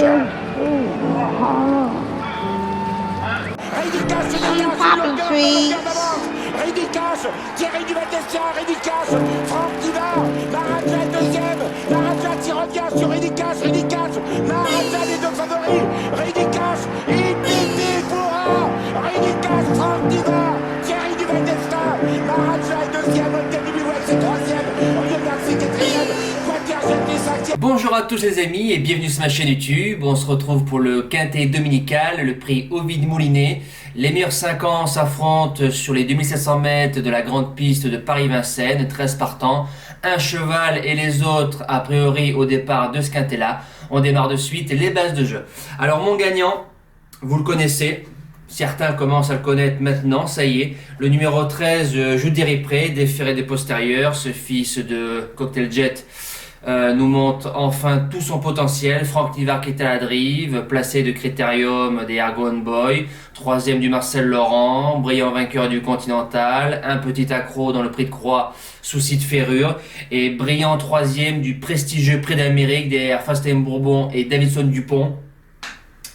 Poppy trees. Ridicache, Thierry Duval-Destia, Ridicache, Franck Diva, Maharaja deuxième, Maharaja qui revient sur Ridicache, Maharaja les deux favoris, Ridicache, Ipiti Foura, Ridicache, Franck Diva, Thierry Duval-Destia, Maharaja est deuxième, Octavie Bilouette c'est troisième, Olivier Garcia quatrième, Quater cinquième. Bonjour à tous les amis et bienvenue sur ma chaîne YouTube. On se retrouve pour le quintet dominical, le prix Ovide Moulinet. Les meilleurs 5 ans s'affrontent sur les 2700 mètres de la grande piste de Paris-Vincennes, 13 partants, un cheval et les autres a priori au départ de ce quintet-là. On démarre de suite les bases de jeu. Alors mon gagnant, vous le connaissez, certains commencent à le connaître maintenant, ça y est, le numéro 13, Jules Déripré, déféré des postérieurs, ce fils de Cocktail Jet. Nous montre enfin tout son potentiel. Franck Nivard qui est à la drive, placé de Critérium des Argon Boy, troisième du Marcel Laurent, brillant vainqueur du Continental, un petit accro dans le prix de Croix, Souci de Ferrure, et brillant troisième du prestigieux prix d'Amérique derrière Fastin Bourbon et Davidson Dupont.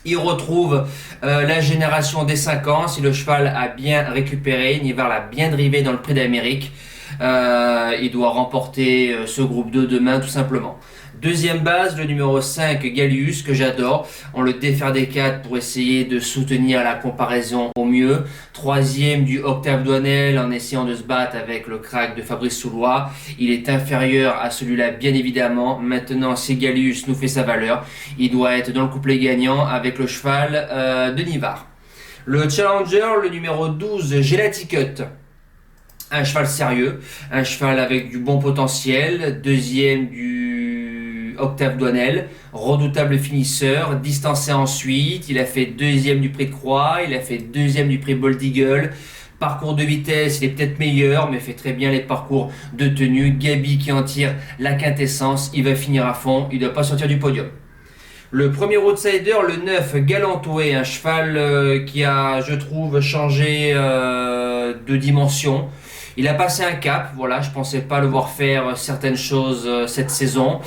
Il retrouve la génération des 5 ans, si le cheval a bien récupéré, Nivard l'a bien drivé dans le prix d'Amérique. Il doit remporter ce groupe 2 demain tout simplement. Deuxième base, le numéro 5 Gallius que j'adore, on le défère des 4 pour essayer de soutenir la comparaison au mieux. Troisième du Octave Douanel en essayant de se battre avec le crack de Fabrice Soulois, il est inférieur à celui-là bien évidemment. Maintenant si Gallius nous fait sa valeur, il doit être dans le couplet gagnant avec le cheval de Nivard. Le challenger, le numéro 12 Gelati Cut. Un cheval sérieux, un cheval avec du bon potentiel, deuxième du Octave Douanel, redoutable finisseur, distancé ensuite, il a fait deuxième du prix de Croix, il a fait deuxième du prix Bold Eagle, parcours de vitesse, il est peut-être meilleur, mais fait très bien les parcours de tenue, Gabi qui en tire la quintessence, il va finir à fond, il ne doit pas sortir du podium. Le premier outsider, le 9 Galantoué, un cheval qui a, je trouve, changé de dimension. Il a passé un cap, voilà, je pensais pas le voir faire certaines choses cette saison.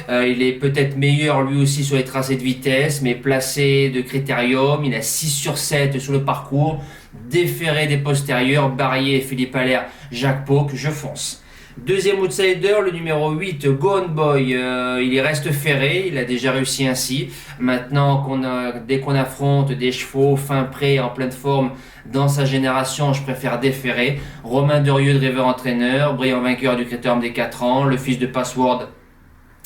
Il est peut-être meilleur lui aussi sur les tracés de vitesse, mais placé de Critérium, il a 6 sur 7 sur le parcours, déféré des postérieurs, Barrier, Philippe Allaire, Jacques Pauque, je fonce. Deuxième outsider, le numéro 8, Go On Boy, il y reste ferré, il a déjà réussi ainsi. Maintenant, dès qu'on affronte des chevaux fin prêts, en pleine forme, dans sa génération, je préfère déférer. Romain Derieux, driver entraîneur, brillant vainqueur du Critérium des 4 ans, le fils de Password.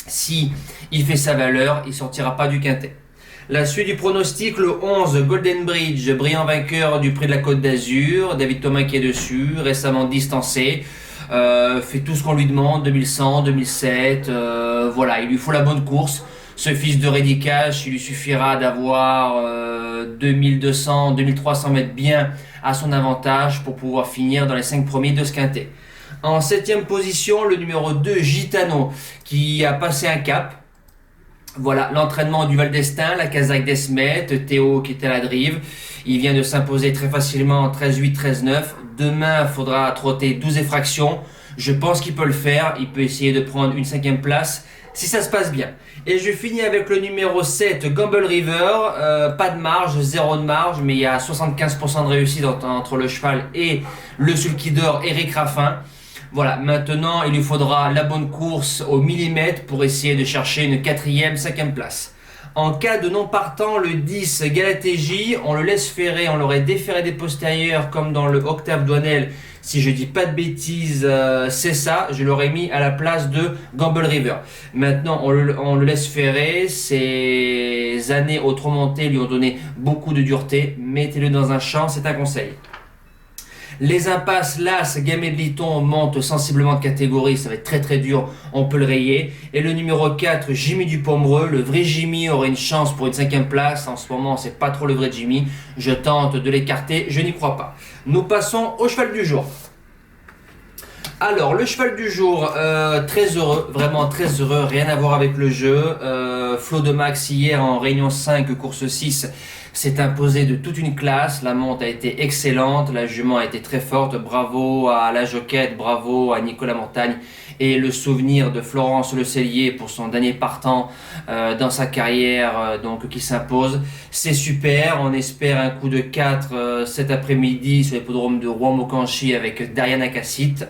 Si il fait sa valeur, il sortira pas du quintet. La suite du pronostic, le 11, Golden Bridge, brillant vainqueur du prix de la Côte d'Azur, David Thomas qui est dessus, récemment distancé. Fait tout ce qu'on lui demande, 2100, 2007, voilà, il lui faut la bonne course. Ce fils de Ridicache, il lui suffira d'avoir 2200, 2300 mètres bien à son avantage pour pouvoir finir dans les 5 premiers de ce quintet. En 7ème position, le numéro 2, Gitano, qui a passé un cap. Voilà, l'entraînement du Val d'Estaing, la Kazakh d'Esmet, Théo qui était à la drive. Il vient de s'imposer très facilement 13-8, 13-9. Demain, il faudra trotter 12 effractions. Je pense qu'il peut le faire. Il peut essayer de prendre une 5e place si ça se passe bien. Et je finis avec le numéro 7, Gamble River. Pas de marge, 0 de marge, mais il y a 75% de réussite entre le cheval et le sulky d'or Eric Raffin. Voilà, maintenant il lui faudra la bonne course au millimètre pour essayer de chercher une 4e, 5e place. En cas de non partant, le 10 Galatégie, on le laisse ferrer, on l'aurait déféré des postérieurs comme dans le Octave Douanel. Si je dis pas de bêtises, c'est ça, je l'aurais mis à la place de Gamble River. Maintenant, on le laisse ferrer, ces années au trop monté lui ont donné beaucoup de dureté. Mettez-le dans un champ, c'est un conseil. Les impasses, l'As, Gamay de Liton montent sensiblement de catégorie, ça va être très très dur, on peut le rayer. Et le numéro 4, Jimmy Dupomereux, le vrai Jimmy aurait une chance pour une 5e place, en ce moment c'est pas trop le vrai Jimmy, je tente de l'écarter, je n'y crois pas. Nous passons au cheval du jour. Alors, le cheval du jour, très heureux, vraiment très heureux, rien à voir avec le jeu. Flo de Max hier en réunion 5, course 6, s'est imposé de toute une classe. La monte a été excellente, la jument a été très forte. Bravo à la Joquette, bravo à Nicolas Montagne. Et le souvenir de Florence Le Cellier pour son dernier partant dans sa carrière, donc qui s'impose. C'est super, on espère un coup de 4 cet après-midi sur l'hippodrome de Rouen-Mocanchi avec Dariana Cassit.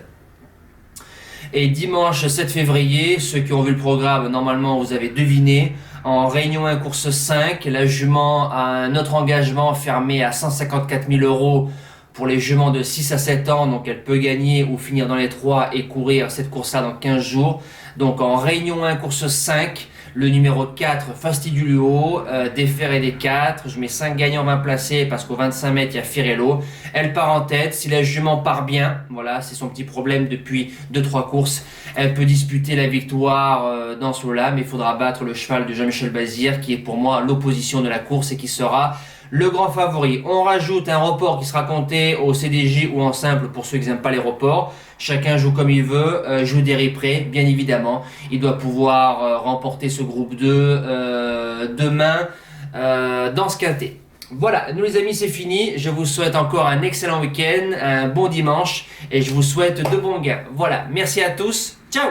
Et dimanche 7 février, ceux qui ont vu le programme, normalement vous avez deviné, en réunion 1 course 5, la jument a un autre engagement fermé à 154 000 € pour les juments de 6 à 7 ans, donc elle peut gagner ou finir dans les 3 et courir cette course-là dans 15 jours. Donc en réunion 1 course 5, le numéro 4, Fastidioluo, déféré des 4, je mets 5 gagnants 20 placés parce qu'au 25 mètres il y a Firello. Elle part en tête, si la jument part bien, voilà c'est son petit problème depuis 2-3 courses, elle peut disputer la victoire dans ce lot-là, mais il faudra battre le cheval de Jean-Michel Bazir qui est pour moi l'opposition de la course et qui sera le grand favori. On rajoute un report qui sera compté au CDJ ou en simple pour ceux qui n'aiment pas les reports. Chacun joue comme il veut, joue des replays, bien évidemment. Il doit pouvoir remporter ce groupe 2 demain dans ce quintet. Voilà, nous les amis, c'est fini. Je vous souhaite encore un excellent week-end, un bon dimanche et je vous souhaite de bons gains. Voilà, merci à tous. Ciao!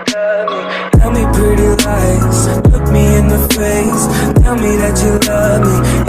Tell me pretty lies, look me in the face. Tell me that you love me,